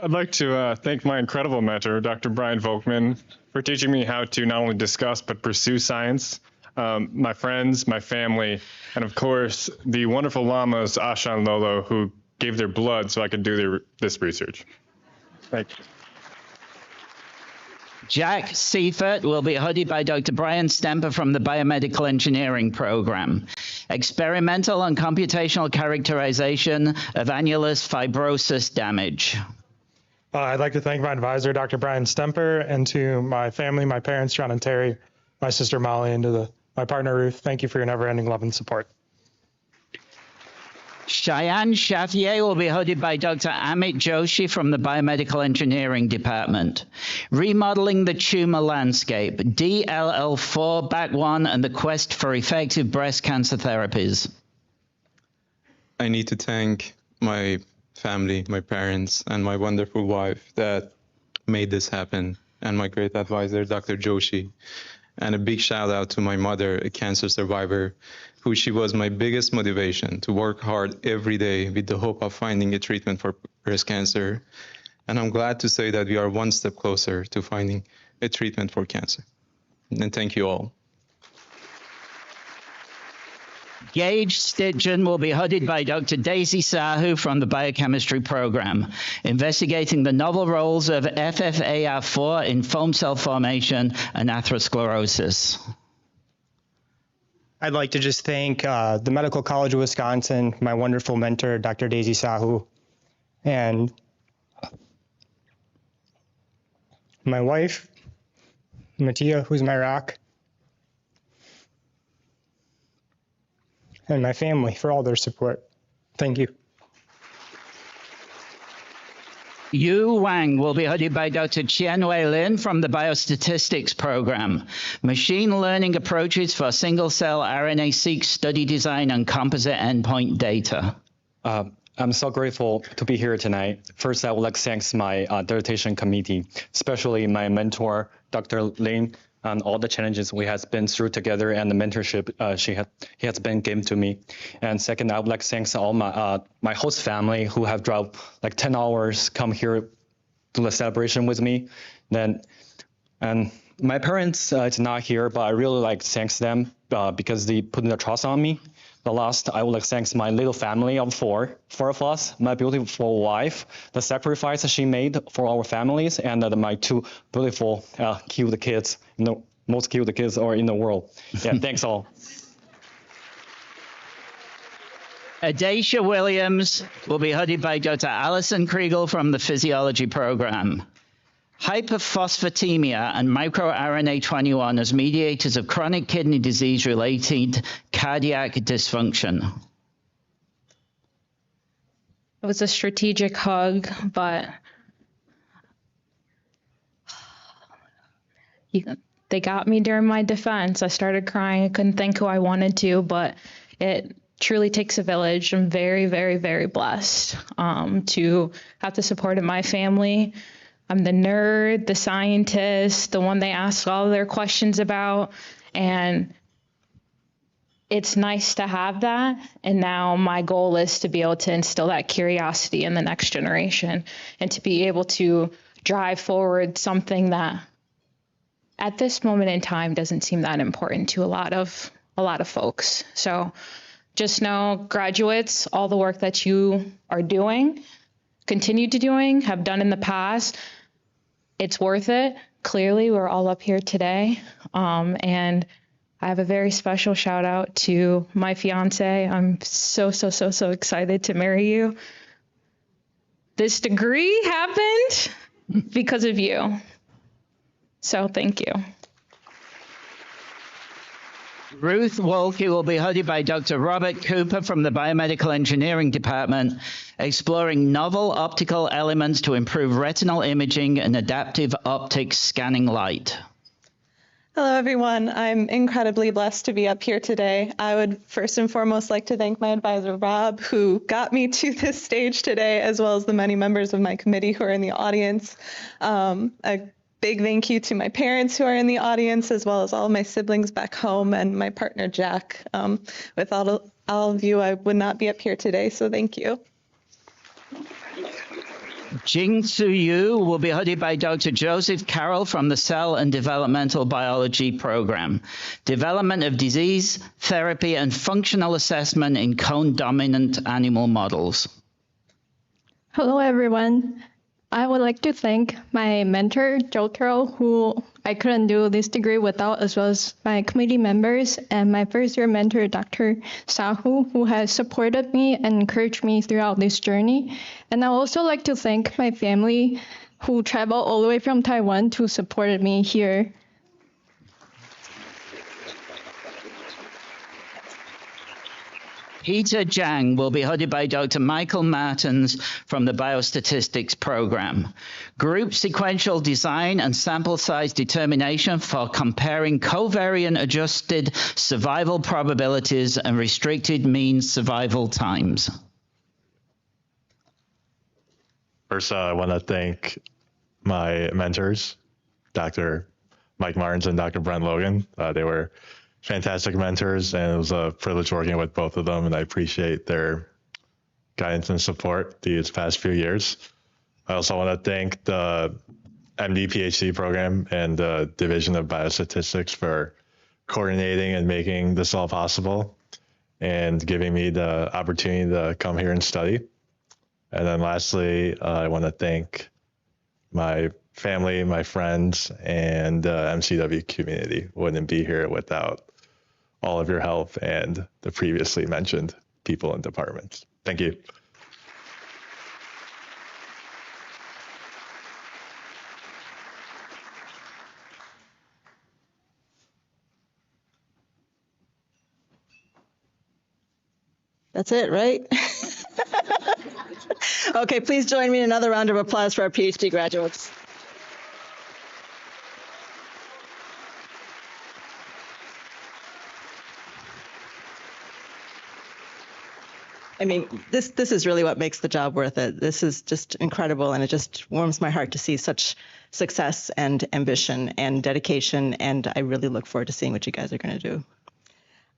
I'd like to thank my incredible mentor, Dr. Brian Volkman, for teaching me how to not only discuss but pursue science. My friends, my family, and of course, the wonderful llamas, Asha and Lolo, who gave their blood so I could do this research. Thank you.
Jack Seifert will be hosted by Dr. Brian Stemper from the Biomedical Engineering program. Experimental and computational characterization of annulus fibrosis damage.
I'd like to thank my advisor, Dr. Brian Stemper, and to my family, my parents, John and Terry, my sister Molly, and to my partner, Ruth. Thank you for your never-ending love and support.
Cheyenne Chaffier will be hosted by Dr. Amit Joshi from the Biomedical Engineering Department. Remodeling the tumor landscape, DLL4, BAC1, and the quest for effective breast cancer therapies.
I need to thank my family, my parents, and my wonderful wife that made this happen, and my great advisor, Dr. Joshi. And a big shout out to my mother, a cancer survivor, who she was my biggest motivation to work hard every day with the hope of finding a treatment for breast cancer. And I'm glad to say that we are one step closer to finding a treatment for cancer. And thank you all.
Gage Stitchen will be hosted by Dr. Daisy Sahu from the Biochemistry program, investigating the novel roles of FFAR4 in foam cell formation and atherosclerosis.
I'd like to just thank the Medical College of Wisconsin, my wonderful mentor, Dr. Daisy Sahu, and my wife, Mattia, who's my rock, and my family for all their support. Thank you.
Yu Wang will be hosted by Dr. Qianwei Lin from the Biostatistics program. Machine learning approaches for single-cell RNA-seq study design and composite endpoint data.
I'm so grateful to be here tonight. First, I would like to thank my dissertation committee, especially my mentor, Dr. Lin, and all the challenges we have been through together and the mentorship he has been given to me. And second, I would like to thank all my host family who have drove like 10 hours come here to the celebration with me. And my parents, it's not here, but I really like to thank them because they put their trust on me. the last, I would like to thank my little family of four of us, my beautiful wife, the sacrifice she made for our families, and my two beautiful, cute kids, most cute kids are in the world. Yeah, thanks all.
Adacia Williams will be hooded by Dr. Alison Kriegel from the physiology program. Hyperphosphatemia and microRNA-21 as mediators of chronic kidney disease-related cardiac dysfunction.
It was a strategic hug, but they got me during my defense. I started crying. I couldn't think who I wanted to, but it truly takes a village. I'm very, very, very blessed to have the support of my family. I'm the nerd, the scientist, the one they ask all their questions about, and it's nice to have that. And now my goal is to be able to instill that curiosity in the next generation and to be able to drive forward something that at this moment in time doesn't seem that important to a lot of folks. So just know, graduates, all the work that you are doing, continue to doing, have done in the past, it's worth it. Clearly, we're all up here today. And I have a very special shout out to my fiance. I'm so excited to marry you. This degree happened because of you. So thank you.
Ruth Wolke will be hooded by Dr. Robert Cooper from the Biomedical Engineering Department, exploring novel optical elements to improve retinal imaging and adaptive optics scanning light.
Hello, everyone. I'm incredibly blessed to be up here today. I would first and foremost like to thank my advisor, Rob, who got me to this stage today, as well as the many members of my committee who are in the audience. A big thank you to my parents who are in the audience, as well as all my siblings back home and my partner, Jack. Without all of you, I would not be up here today, so thank you.
Jing-Su Yu will be hooded by Dr. Joseph Carroll from the Cell and Developmental Biology Program. Development of disease, therapy, and functional assessment in cone-dominant animal models.
Hello, everyone. I would like to thank my mentor, Joe Carroll, who I couldn't do this degree without, as well as my committee members, and my first-year mentor, Dr. Sahu, who has supported me and encouraged me throughout this journey. And I also like to thank my family, who traveled all the way from Taiwan to support me here.
Peter Zhang will be hooded by Dr. Michael Martins from the Biostatistics Program. Group sequential design and sample size determination for comparing covariant adjusted survival probabilities and restricted mean survival times.
First, I want to thank my mentors, Dr. Mike Martins and Dr. Brent Logan. They were fantastic mentors, and it was a privilege working with both of them, and I appreciate their guidance and support these past few years. I also want to thank the MD PhD program and the Division of Biostatistics for coordinating and making this all possible and giving me the opportunity to come here and study. And then lastly, I want to thank my family, my friends, and the MCW community. Wouldn't be here without all of your help and the previously mentioned people and departments. Thank you.
That's it, right? Okay, please join me in another round of applause for our PhD graduates. I mean, this is really what makes the job worth it. This is just incredible, and it just warms my heart to see such success and ambition and dedication, and I really look forward to seeing what you guys are going to do.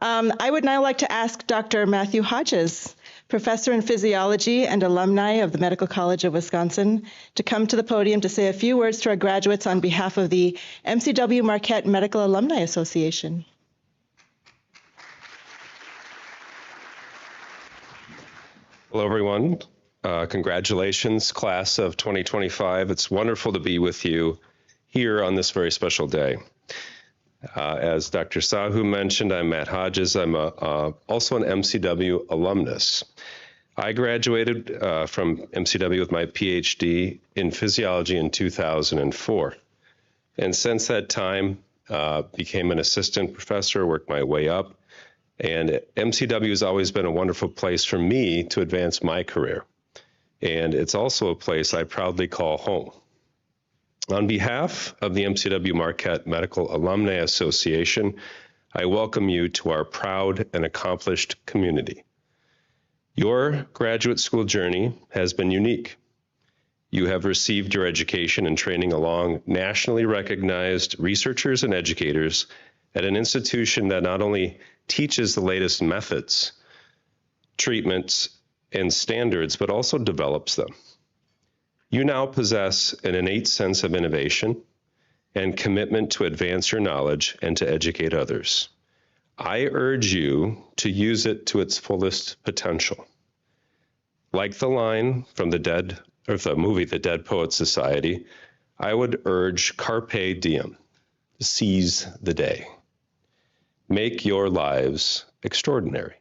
I would now like to ask Dr. Matthew Hodges, professor in physiology and alumni of the Medical College of Wisconsin, to come to the podium to say a few words to our graduates on behalf of the MCW Marquette Medical Alumni Association.
Hello, everyone. Congratulations, class of 2025. It's wonderful to be with you here on this very special day. As Dr. Sahu mentioned, I'm Matt Hodges. I'm also an MCW alumnus. I graduated from MCW with my PhD in physiology in 2004. And since that time, became an assistant professor, worked my way up. And MCW has always been a wonderful place for me to advance my career. And it's also a place I proudly call home. On behalf of the MCW Marquette Medical Alumni Association, I welcome you to our proud and accomplished community. Your graduate school journey has been unique. You have received your education and training along nationally recognized researchers and educators at an institution that not only teaches the latest methods, treatments, and standards, but also develops them. You now possess an innate sense of innovation and commitment to advance your knowledge and to educate others. I urge you to use it to its fullest potential. Like the line from the movie The Dead Poets Society, I would urge carpe diem, seize the day. Make your lives extraordinary.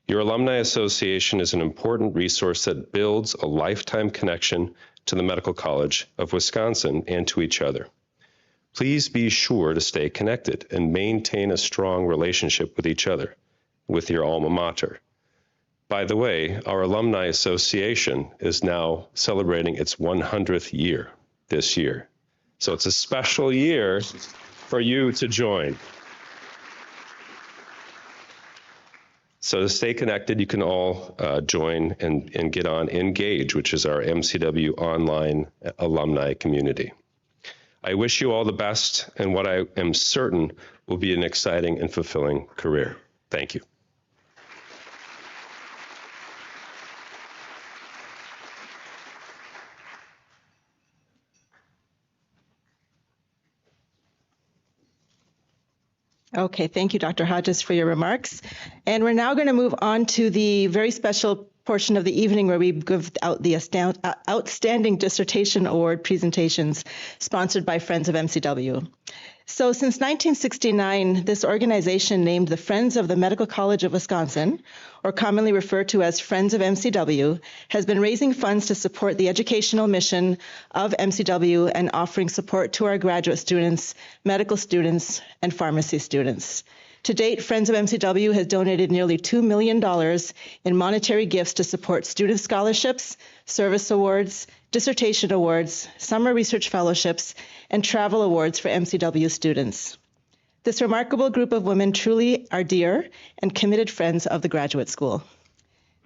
Your Alumni Association is an important resource that builds a lifetime connection to the Medical College of Wisconsin and to each other. Please be sure to stay connected and maintain a strong relationship with each other, with your alma mater. By the way, our Alumni Association is now celebrating its 100th year this year. So it's a special year for you to join. So to stay connected, you can all join and get on Engage, which is our MCW online alumni community. I wish you all the best and what I am certain will be an exciting and fulfilling career. Thank you.
Okay, thank you, Dr. Hodges, for your remarks. And we're now going to move on to the very special portion of the evening where we give out the Outstanding Dissertation Award presentations sponsored by Friends of MCW. So since 1969, this organization named the Friends of the Medical College of Wisconsin, or commonly referred to as Friends of MCW, has been raising funds to support the educational mission of MCW and offering support to our graduate students, medical students, and pharmacy students. To date, Friends of MCW has donated nearly $2 million in monetary gifts to support student scholarships, service awards, dissertation awards, summer research fellowships, and travel awards for MCW students. This remarkable group of women truly are dear and committed friends of the graduate school.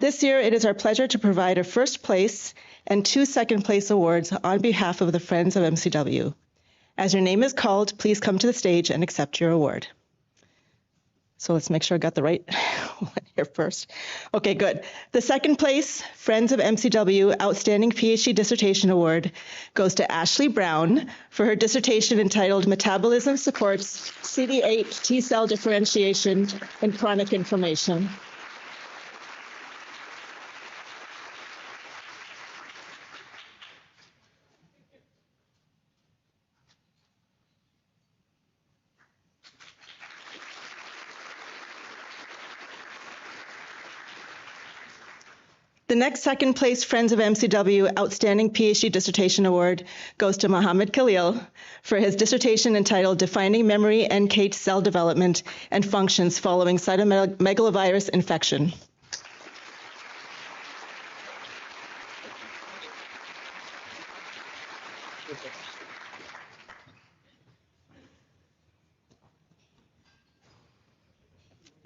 This year, it is our pleasure to provide a first place and 2 second place awards on behalf of the Friends of MCW. As your name is called, please come to the stage and accept your award. So let's make sure I got the right one here first. Okay, good. The second place, Friends of MCW Outstanding PhD Dissertation Award, goes to Ashley Brown for her dissertation entitled Metabolism Supports CD8 T-Cell Differentiation in Chronic Inflammation. The next second place Friends of MCW Outstanding PhD Dissertation Award goes to Mohammed Khalil for his dissertation entitled Defining Memory NK Cell Development and Functions Following Cytomegalovirus Infection.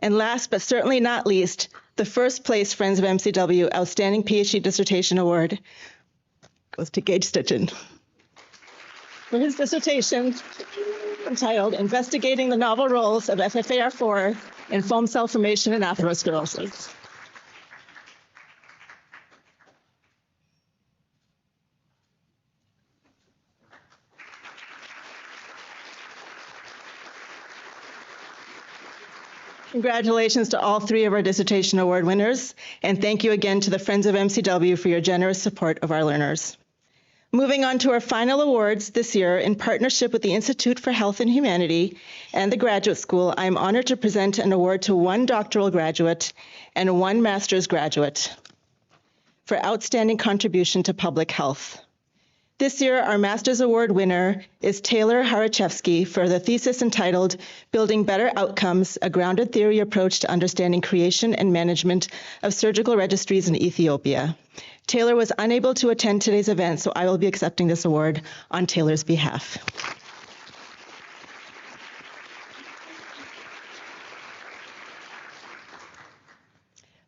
And last but certainly not least, the first place Friends of MCW Outstanding PhD Dissertation Award goes to Gage Stitchen for his dissertation entitled Investigating the Novel Roles of FFAR4 in Foam Cell Formation and Atherosclerosis. Congratulations to all three of our dissertation award winners, and thank you again to the Friends of MCW for your generous support of our learners. Moving on to our final awards this year, in partnership with the Institute for Health and Humanity and the Graduate School, I am honored to present an award to one doctoral graduate and one master's graduate for outstanding contribution to public health. This year, our Master's Award winner is Taylor Harachevsky for the thesis entitled Building Better Outcomes, a Grounded Theory Approach to Understanding Creation and Management of Surgical Registries in Ethiopia. Taylor was unable to attend today's event, so I will be accepting this award on Taylor's behalf.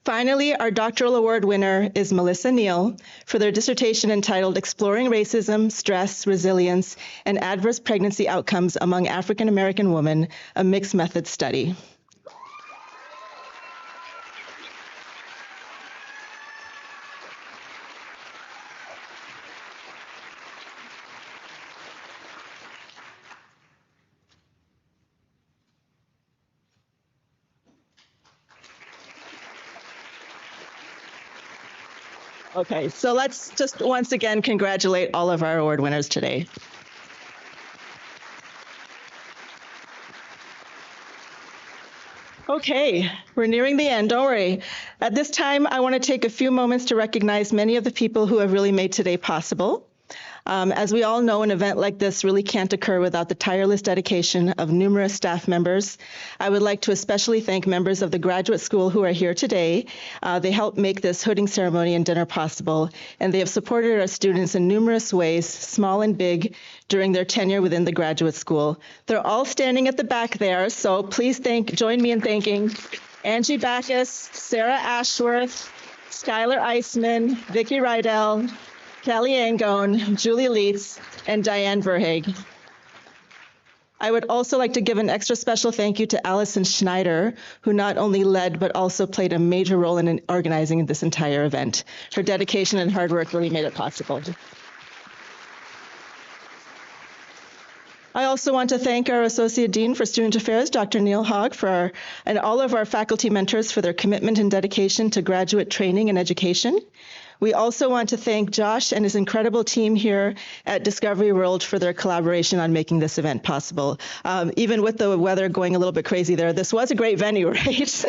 Finally, our doctoral award winner is Melissa Neal for their dissertation entitled Exploring Racism, Stress, Resilience, and Adverse Pregnancy Outcomes Among African American Women, a Mixed Method Study. Okay, so let's just once again congratulate all of our award winners today. Okay, we're nearing the end, don't worry. At this time, I want to take a few moments to recognize many of the people who have really made today possible. As we all know, an event like this really can't occur without the tireless dedication of numerous staff members. I would like to especially thank members of the graduate school who are here today. They helped make this hooding ceremony and dinner possible, and they have supported our students in numerous ways, small and big, during their tenure within the graduate school. They're all standing at the back there, so please join me in thanking Angie Backus, Sarah Ashworth, Skylar Eisman, Vicki Rydell, Kelly Angone, Julie Leitz, and Diane Verhaeg. I would also like to give an extra special thank you to Allison Schneider, who not only led but also played a major role in organizing this entire event. Her dedication and hard work really made it possible. I also want to thank our Associate Dean for Student Affairs, Dr. Neil Hogg, and all of our faculty mentors for their commitment and dedication to graduate training and education. We also want to thank Josh and his incredible team here at Discovery World for their collaboration on making this event possible. Even with the weather going a little bit crazy there, this was a great venue, right?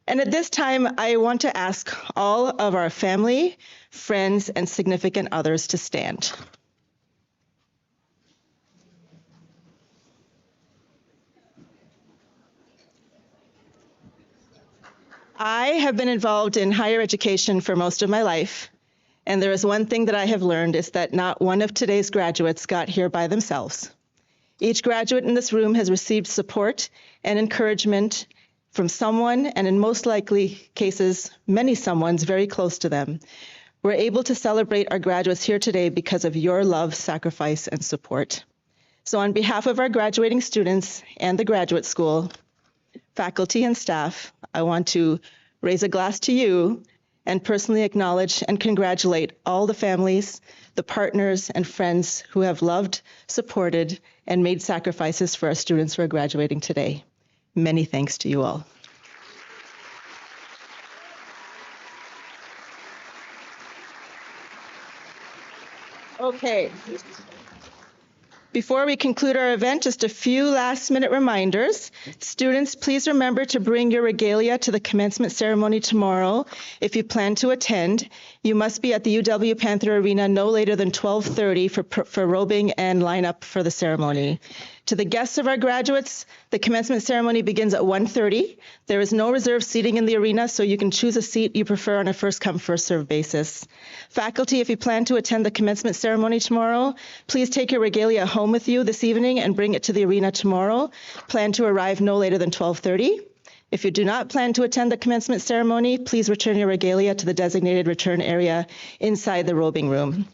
And at this time, I want to ask all of our family, friends, and significant others to stand. I have been involved in higher education for most of my life, and there is one thing that I have learned is that not one of today's graduates got here by themselves. Each graduate in this room has received support and encouragement from someone, and in most likely cases, many someones very close to them. We're able to celebrate our graduates here today because of your love, sacrifice, and support. So on behalf of our graduating students and the graduate school, faculty and staff, I want to raise a glass to you and personally acknowledge and congratulate all the families, the partners, and friends who have loved, supported, and made sacrifices for our students who are graduating today. Many thanks to you all. Okay. Before we conclude our event, just a few last-minute reminders. Students, please remember to bring your regalia to the commencement ceremony tomorrow. If you plan to attend, you must be at the UW Panther Arena no later than 12:30 for robing and line up for the ceremony. To the guests of our graduates, the commencement ceremony begins at 1:30. There is no reserved seating in the arena, so you can choose a seat you prefer on a first-come, first-served basis. Faculty, if you plan to attend the commencement ceremony tomorrow, please take your regalia home with you this evening and bring it to the arena tomorrow. Plan to arrive no later than 12:30. If you do not plan to attend the commencement ceremony, please return your regalia to the designated return area inside the robing room.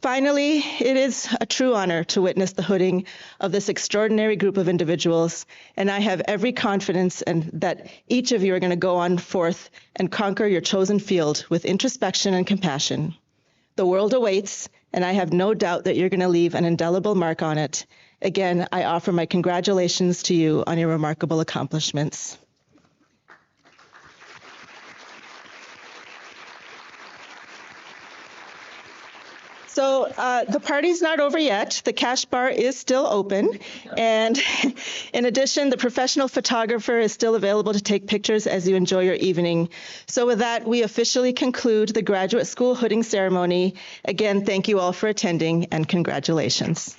Finally, it is a true honor to witness the hooding of this extraordinary group of individuals, and I have every confidence that each of you are going to go on forth and conquer your chosen field with introspection and compassion. The world awaits, and I have no doubt that you're going to leave an indelible mark on it. Again, I offer my congratulations to you on your remarkable accomplishments. So the party's not over yet. The cash bar is still open. And in addition, the professional photographer is still available to take pictures as you enjoy your evening. So with that, we officially conclude the graduate school hooding ceremony. Again, thank you all for attending and congratulations.